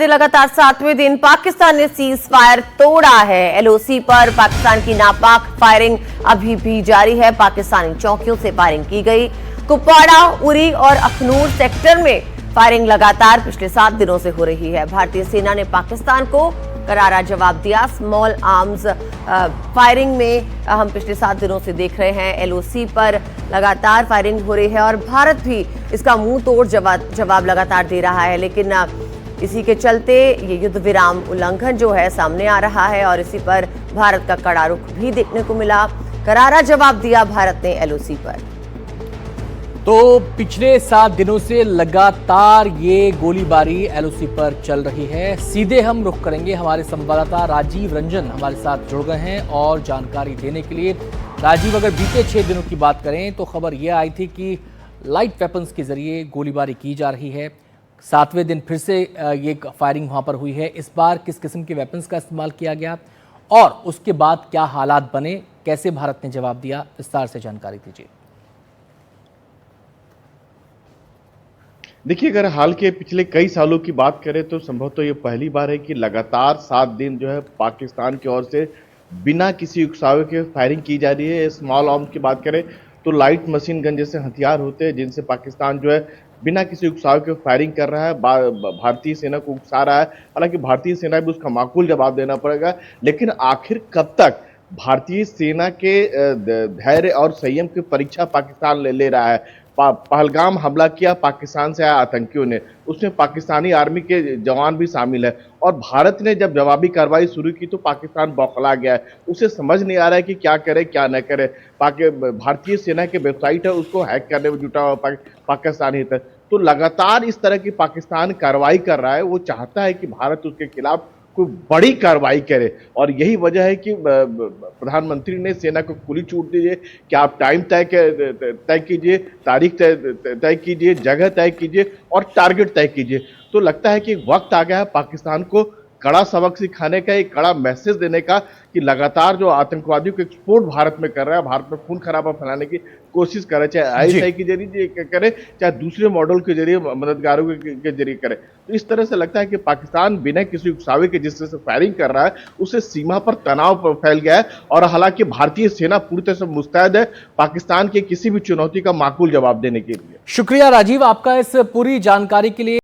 लगातार 7वें दिन पाकिस्तान ने सीज फायर तोड़ा है। एलओसी पर पाकिस्तान की नापाक फायरिंग अभी भी जारी है। पाकिस्तानी चौकियों से फायरिंग की गई। कुपवाड़ा, उरी और अखनूर सेक्टर में फायरिंग लगातार पिछले 7 दिनों से हो रही है। भारतीय सेना ने पाकिस्तान को करारा जवाब दिया। स्मॉल आर्म्स फायरिंग में हम पिछले 7 दिनों से देख रहे हैं। एलओसी पर लगातार फायरिंग हो रही है और भारत भी इसका मुंह तोड़ जवाब लगातार दे रहा है। लेकिन इसी के चलते ये युद्ध विराम उल्लंघन जो है सामने आ रहा है और इसी पर भारत का कड़ा रुख भी देखने को मिला। करारा जवाब दिया भारत ने एलओसी पर। तो पिछले 7 दिनों से लगातार ये गोलीबारी एलओसी पर चल रही है। सीधे हम रुख करेंगे, हमारे संवाददाता राजीव रंजन हमारे साथ जुड़ गए हैं और जानकारी देने के लिए। राजीव, अगर बीते 6 दिनों की बात करें तो खबर यह आई थी कि लाइट वेपन्स के जरिए गोलीबारी की जा रही है। 7वें दिन फिर से ये फायरिंग वहां पर हुई है। इस बार किस किस्म के वेपन्स का इस्तेमाल किया गया और उसके बाद क्या हालात बने, कैसे भारत ने जवाब दिया, विस्तार से जानकारी दीजिए। देखिए, अगर हाल के पिछले कई सालों की बात करें तो संभवतः ये पहली बार है कि लगातार 7 दिन जो है पाकिस्तान की ओर से बिना किसी उकसावे के फायरिंग की जा रही है। स्मॉल आर्म्स की बात करें तो लाइट मशीन गन जैसे हथियार होते हैं जिनसे पाकिस्तान जो है बिना किसी उकसाव के फायरिंग कर रहा है। भारतीय सेना को उकसा रहा है। हालांकि भारतीय सेना भी उसका माकूल जवाब देना पड़ेगा, लेकिन आखिर कब तक भारतीय सेना के धैर्य और संयम की परीक्षा पाकिस्तान ले रहा है। पहलगाम हमला किया पाकिस्तान से आए आतंकियों ने, उसमें पाकिस्तानी आर्मी के जवान भी शामिल है और भारत ने जब जवाबी कार्रवाई शुरू की तो पाकिस्तान बौखला गया है। उसे समझ नहीं आ रहा है कि क्या करे क्या न करे। भारतीय सेना के वेबसाइट है उसको हैक करने में जुटा हुआ पाकिस्तानी है। तो लगातार इस तरह की पाकिस्तान कार्रवाई कर रहा है। वो चाहता है कि भारत उसके खिलाफ कोई बड़ी कार्रवाई करे और यही वजह है कि प्रधानमंत्री ने सेना को खुली छूट दी है कि आप टाइम तय कीजिए, तारीख तय कीजिए, जगह तय कीजिए और टारगेट तय कीजिए। तो लगता है कि वक्त आ गया है पाकिस्तान को कड़ा सबक सिखाने का, एक कड़ा मैसेज देने का कि लगातार जो आतंकवादियों को एक्सपोर्ट भारत में कर रहा है, भारत में खून खराबा फैलाने की कोशिश करे, चाहे आईएसआई के जरिए करे, चाहे दूसरे मॉडल के जरिए, मददगारों के जरिए करे। तो इस तरह से लगता है कि पाकिस्तान बिना किसी उकसावे के जिस तरह से फायरिंग कर रहा है उससे सीमा पर तनाव फैल गया है और हालांकि भारतीय सेना पूरी तरह से मुस्तैद है पाकिस्तान की किसी भी चुनौती का माकूल जवाब देने के लिए। शुक्रिया राजीव आपका इस पूरी जानकारी के लिए।